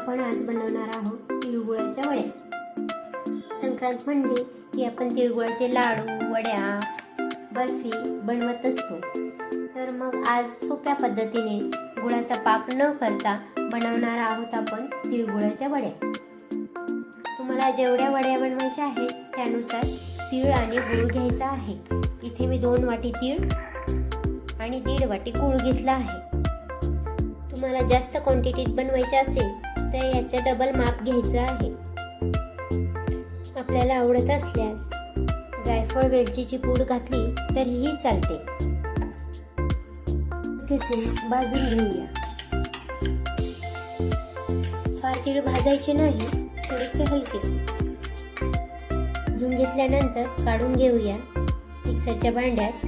आपण आज बनवणार आहोत तिळगुळाच्या वड्या। संक्रांत म्हणली की आपण तिळगुळाचे लाडू, वड्या, बर्फी बनवत असतो। तर मग आज सोप्या पद्धतीने गुळाचा पाक न करता बनवणार आहोत आपण तिळगुळाच्या वड्या। तुम्हाला जेवढ्या वड्या बनवायच्या आहेत त्यानुसार तीळ आणि गूळ घ्यायचा आहे। इथे मी 2 वाटी तीळ आणि 1.5 वाटी गूळ घेतला आहे। तुम्हाला जास्त क्वांटिटीत बनवायचे असेल तर याचे डबल माप घ्यायचं आहे। आपल्याला आवडत असल्यास जायफळ वेलचीची पूड घातली तरीही चालते। किसून भाजून घेऊया। फार तीळ भाजायचे नाही, थोडेसे हलकेसे भाजून घेतल्यानंतर काढून घेऊया। मिक्सरच्या भांड्यात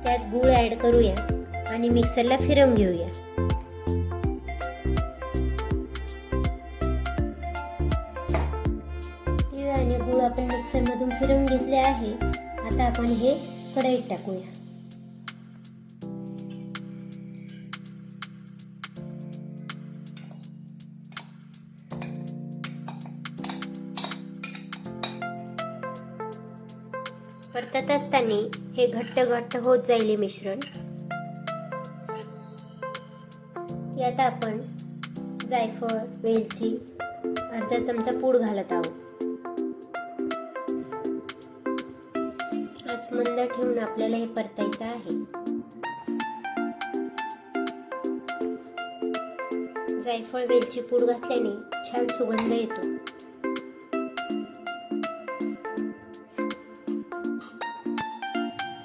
त्यात गूळ ॲड करूया आणि मिक्सरला फिरवून घेऊया। तीळ आणि गूळ आपण मिक्सरमधून फिरवून घेतले आहे। आता आपण हे कढईत टाकूया। परतत असताना हे घट्ट होत जाईल मिश्रण। यात आपण जायफळ, वेलची अर्धा चमचा पूड घालत आहोत। आज मंद ठेवून आपल्याला हे परतायचं आहे। जायफळ वेलची पूड घातल्याने छान सुगंध येतो।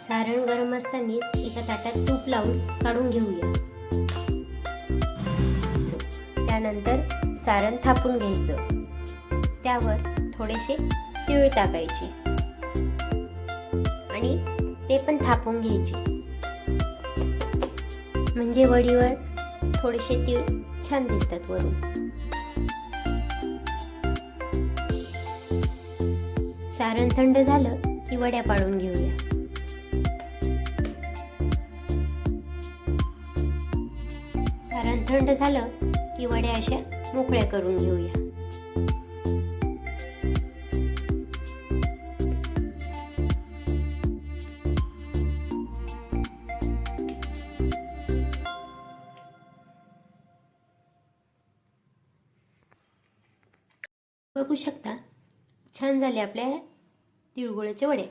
सारण गरम असतानाच एका ताटात तूप लावून काढून घेऊया। त्यानंतर सारण थापून घ्यायचं। त्यावर थोडेसे तीळ टाकायचे आणि ते पण थापून घ्यायचे, म्हणजे वडीवर थोडेसे तीळ छान दिसतात वरून। सारण थंड झालं की वड्या पाडून घेऊया। सारण थंड झालं की वड्या अशा मोकळ्या करून घेऊया। बघू शकता छान झाले आपल्या तिळगुळाचे वडे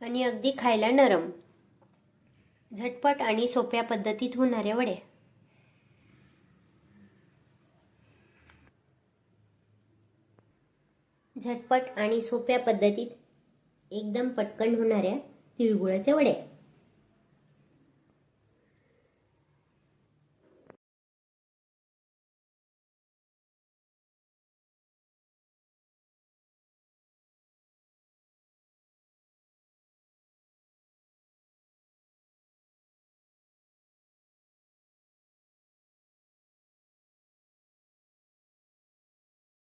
आणि अगदी खायला नरम, झटपट आणि सोप्या पद्धतीत होणाऱ्या वड्या। झटपट आणि सोप्या पद्धतीत एकदम पटकन होणाऱ्या तिळगुळाच्या वड्या।